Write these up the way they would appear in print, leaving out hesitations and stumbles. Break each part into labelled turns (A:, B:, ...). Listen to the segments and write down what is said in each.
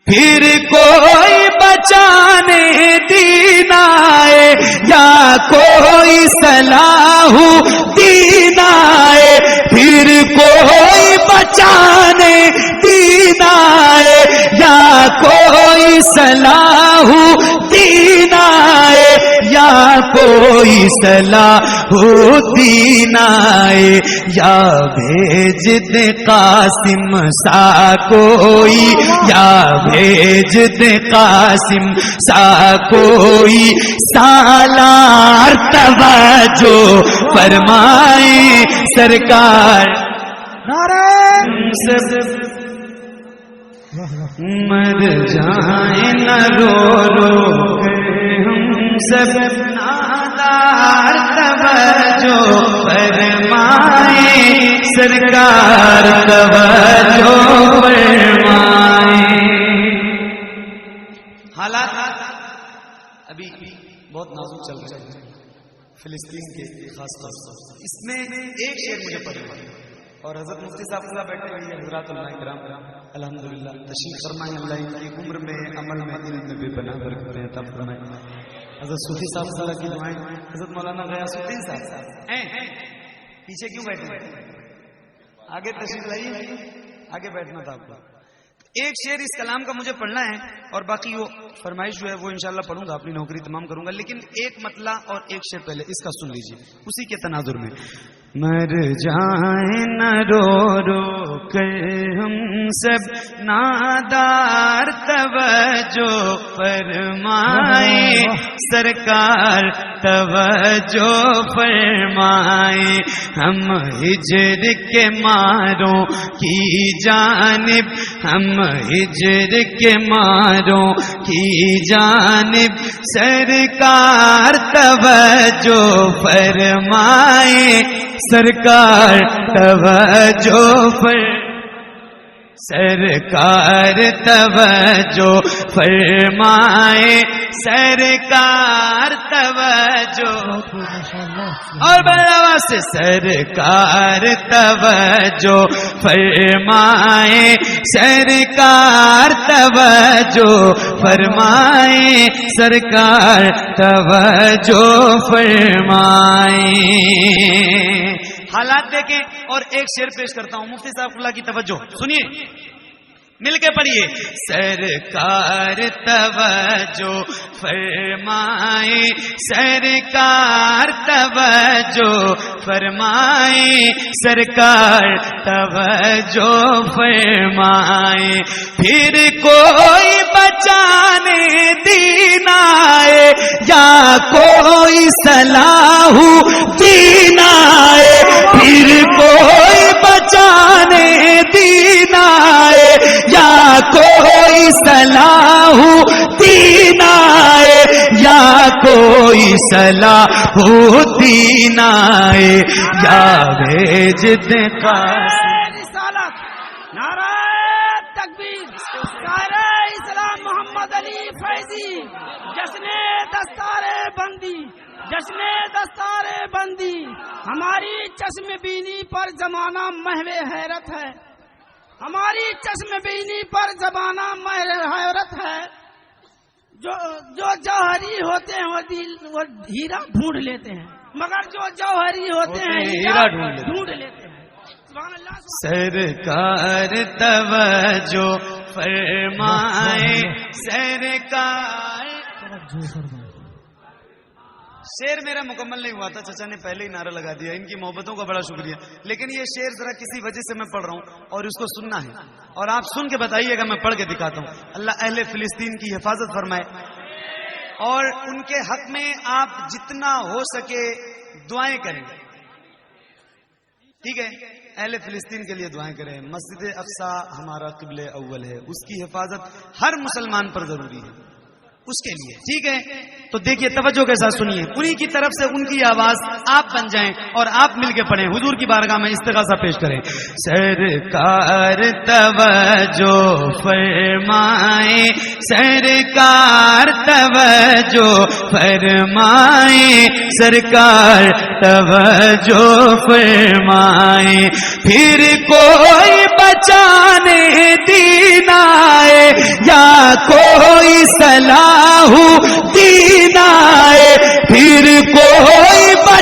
A: پھر کوئی بچانے دین آئے یا کوئی صلاح دین آئے، پھر کوئی بچانے دین آئے یا کوئی صلاح دین آئے یا کوئی صلاح دین آئے، یا بھیج دے قاسم سا کوئی، یا بھیج دے قاسم سا کوئی، سالار توجہ فرمائے سرکار مر جائیں نہ رو رو کر ہم سب، نادار توجہ فرمائے سرکار توجہ فرمائے۔ حالات ابھی بہت نازک چل رہے ہیں فلسطین کے خاص طور سے، اس میں ایک شعر مجھے پڑھنا ہے اور حضرت مفتی صاحب خدا بیٹھے ہوئے ہیں، حضرات اللہ کرام الحمدللہ تشریف فرمائیں، اللہ ان کی عمر میں عمل میں علم میں بے پناہ برکت عطا تب فرمائیں۔ حضرت صوفی صاحب خدا کی دعائیں، حضرت مولانا غیاث الدین صاحب پیچھے کیوں بیٹھے، آگے تشریف لائیے، آگے بیٹھنا تھا آپ کو۔ ایک شعر اس کلام کا مجھے پڑھنا ہے اور باقی وہ فرمائش جو ہے وہ انشاءاللہ پڑھوں گا، اپنی نوکری تمام کروں گا، لیکن ایک مطلع اور ایک شعر پہلے اس کا سن لیجیے اسی کے تناظر میں۔ مر جائیں نہ رو رو کر ہم سب، نادار توجہ فرمائے سرکار توجہ فرمائے، ہم ہجر کے ماروں کی جانب، ہم ہجر کے ماروں کی جانب سرکار توجہ فرمائے سرکار توجہ سرکار توجہ فرمائے سرکار توجہ، اور بڑے آواز سے سرکار توجہ فرمائے سرکار توجہ فرمائے سرکار توجہ فرمائے۔ حالات دیکھیں اور ایک شعر پیش کرتا ہوں، مفتی صاحب اللہ کی توجہ سنیے، مل کے پڑھیے۔ سرکار توجہ فرمائے سرکار توجہ فرمائے سرکار توجہ فرمائے، پھر کوئی بچانے دین آئے یا کوئی صلاح دین آئے، پھر کوئی بچانے دین آئے یا کوئی صلاح دین آئے یا کوئی صلاح دین آئے، یا بھیج دے قاسم
B: رسالت، نعرہ تکبیر، نعرہ اسلام محمد علی فیضی، جشن دستار بندی، جشن دستار بندی، ہماری چشم بینی پر زمانہ محو حیرت ہے، ہماری چشم بینی پر زمانہ محو حیرت ہے، جو جوہری ہوتے ہیں وہ ہیرا ڈھونڈ لیتے ہیں، مگر جو جوہری ہوتے ہیں ہیرا ڈھونڈ لیتے ہیں۔
A: سرکار توجہ فرمائے سرکار۔ شعر میرا مکمل نہیں ہوا تھا، چچا نے پہلے ہی نعرہ لگا دیا، ان کی محبتوں کا بڑا شکریہ، لیکن یہ شعر ذرا کسی وجہ سے میں پڑھ رہا ہوں اور اس کو سننا ہے اور آپ سن کے بتائیے گا، میں پڑھ کے دکھاتا ہوں۔ اللہ اہل فلسطین کی حفاظت فرمائے اور ان کے حق میں آپ جتنا ہو سکے دعائیں کریں، ٹھیک ہے؟ اہل فلسطین کے لیے دعائیں کریں، مسجد اقصی ہمارا قبلہ اول ہے، اس کی حفاظت ہر مسلمان پر ضروری ہے، اس کے لیے، ٹھیک ہے؟ تو دیکھیے توجہ کے ساتھ سنیے، انہی کی طرف سے ان کی آواز آپ بن جائیں اور آپ مل کے پڑھیں، حضور کی بارگاہ میں استغاثہ پیش کریں۔ سرکار توجہ فرمائے سرکار توجہ فرمائے سرکار توجہ فرمائے، پھر کوئی بچانے دین آئے یا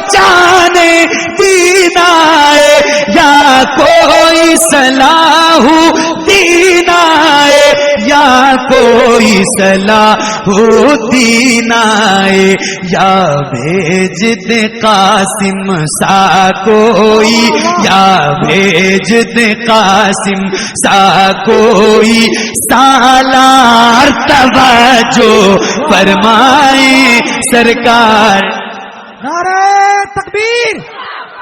C: بچانے دین آئے یا کوئی صلاح دین آئے یا کوئی صلاح دین آئے یا بھیج دے قاسم سا کوئی یا بھیج دے قاسم سا کوئی سالار توجہ فرمائے سرکار.
D: نعرہ تکبیر،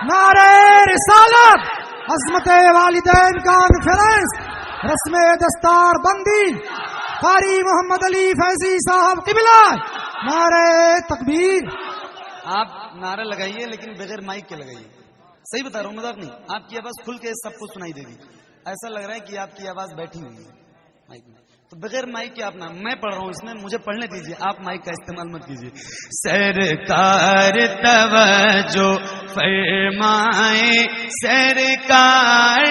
D: نعرہ رسالت، عظمت والدین کانفرنس، رسم دستار بندی، قاری محمد علی فیضی صاحب قبلہ. نعرہ تکبیر.
A: آپ نعرہ لگائیے لیکن بغیر مائک کے لگائیے. صحیح بتا رہا ہوں، مذاق نہیں. آپ کی آواز کھل کے سب کو سنائی دے گی. ایسا لگ رہا ہے کہ آپ کی آواز بیٹھی ہوئی ہے مائک میں. تو بغیر مائک کے آپ نہ، میں پڑھ رہا ہوں اس میں، مجھے پڑھنے دیجیے، آپ مائک کا استعمال مت کیجیے.
C: سرکار توجہ فرمائے سرکار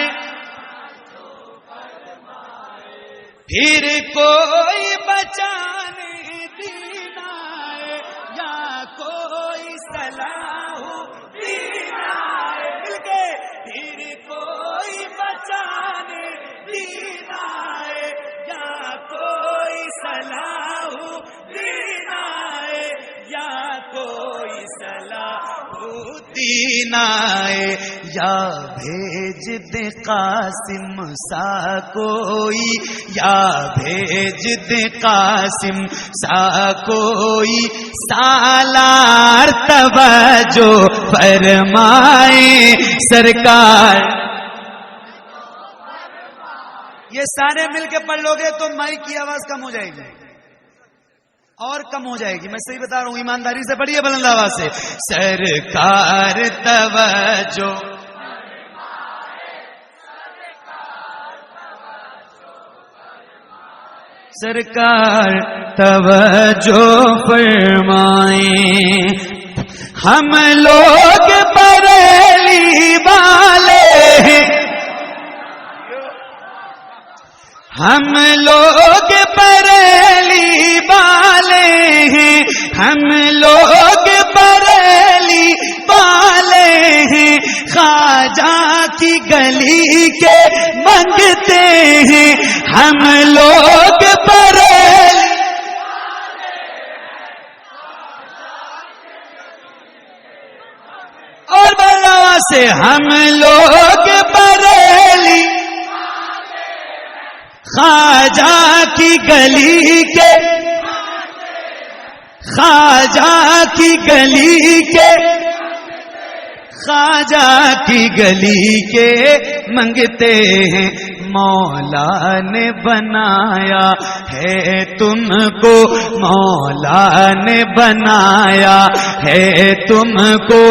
C: پھر کوئی بچانے دین آئے یا کوئی صلاح دین آئے مل کے پھر کوئی بچانے دین آئے یا کوئی صلاح دین آئے یا کوئی صلاح دین آئے یا بھیج دے قاسم سا کوئی یا بھیج دے قاسم سا کوئی سالار توجہ فرمائے سرکار.
A: یہ سارے مل کے پڑھ لو گے تو مائک کی آواز کم ہو جائے گی اور کم ہو جائے گی. میں صحیح بتا رہا ہوں، ایمانداری سے پڑھیے بلند آواز سے.
C: سرکار توجہ سرکار توجہ فرمائیں. ہم لوگ بریلی والے ہیں، ہم لوگ بریلی والے ہیں، ہم لوگ بریلی والے ہیں. خواجہ کی گلی کے منگتے ہیں ہم لوگ بریلی. اور بڑا سے ہم لوگ بریلی خواجہ کی گلی کے، خواجہ کی گلی کے، خواجہ کی گلی کے منگتے ہیں. مولا نے بنایا ہے تم کو، مولا نے بنایا ہے تم کو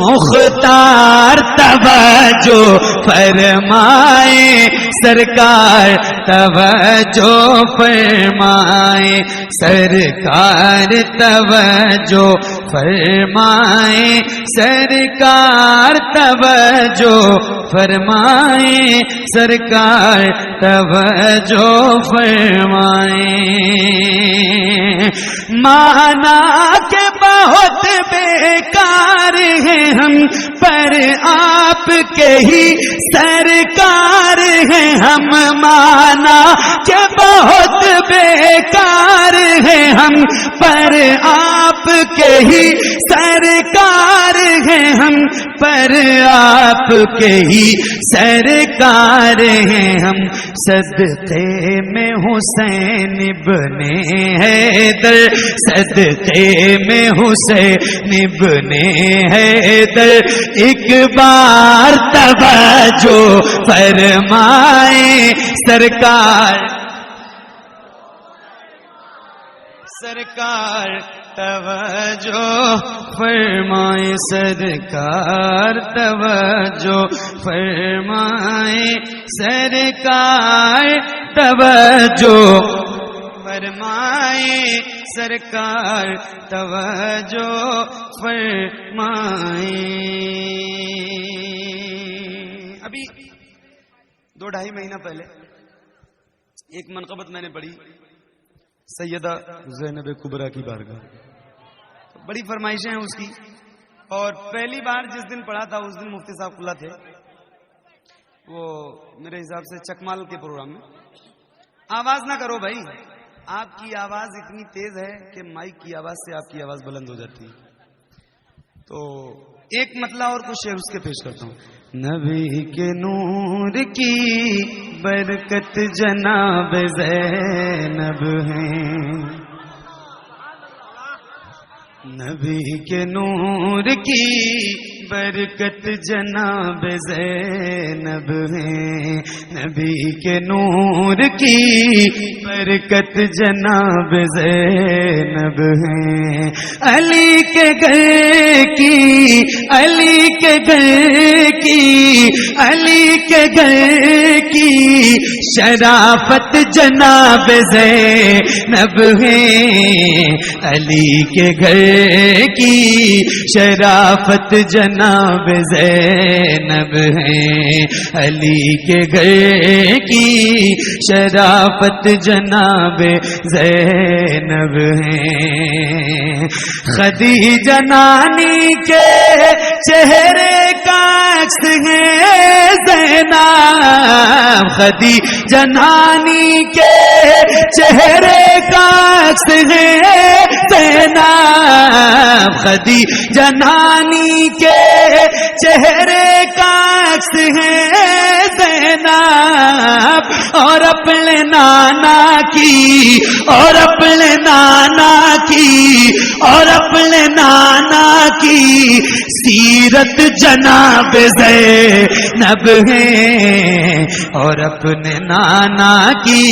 C: مختار توجہ فرمائے سرکار توجہ فرمائے سرکار توجہ فرمائے سرکار توجہ فرمائے سرکار توجہ فرمائے. مانا کہ بہت بیکار ہیں ہم پر آپ کے ہی سرکار ہیں ہم. مانا کہ بہت بیکار ہیں ہم پر آپ کے ہی سرکار ہیں ہم پر آپ کے ہی سرکار ہیں ہم. صدقے میں حسین ابن حیدر، صدقے میں حسین ابن حیدر ایک بار توجہ فرمائے سرکار. سرکار توجہ فرمائے سرکار توجہ فرمائے سرکار توجہ فرمائے سرکار توجہ فرمائے.
A: ابھی 2-2.5 مہینہ پہلے ایک منقبت میں نے پڑھی سیدہ زینب کبریٰ کی بارگاہ. بڑی فرمائشیں ہیں اس کی اور پہلی بار جس دن پڑھا تھا اس دن مفتی صاحب کھلا تھے، وہ میرے حساب سے چکمال کے پروگرام میں. آواز نہ کرو بھائی، آپ کی آواز اتنی تیز ہے کہ مائک کی آواز سے آپ کی آواز بلند ہو جاتی ہے. تو ایک مطلع اور کچھ شعر اس کے پیش کرتا ہوں.
C: نبی کے نور کی برکت جناب زینب ہیں، نبی کے نور کی برکت جناب زینب ہیں، نبی کے نور کی برکت جناب زینب ہیں. علی کے گھر کی، علی کے گھر کی، علی کے گھر کی شرافت جناب زینب ہیں، علی کے گھر کی شرافت جناب زینب ہیں، علی کے گھر کی شرافت جناب زینب ہیں. خدیجہ نانی کے چہرے کا عکس ہے زینب، خدیجہ نانی کے چہرے کا عکس ہے زینب، خدیجہ نانی کے چہرے کا عکس ہے زینب. اور اپنے نانا کی، اور اپنے نانا کی، اور اپنے نانا کی سیرت جناب زینب ہیں، اور اپنے نانا کی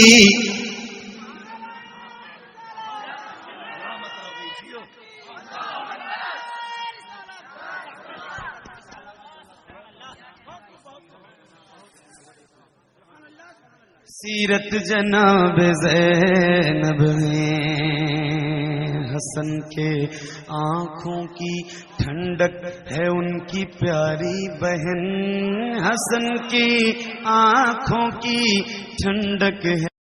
C: سیرت جناب زینب ہیں. حسن کے آنکھوں کی ٹھنڈک ہے ان کی پیاری بہن، حسن کی آنکھوں کی ٹھنڈک ہے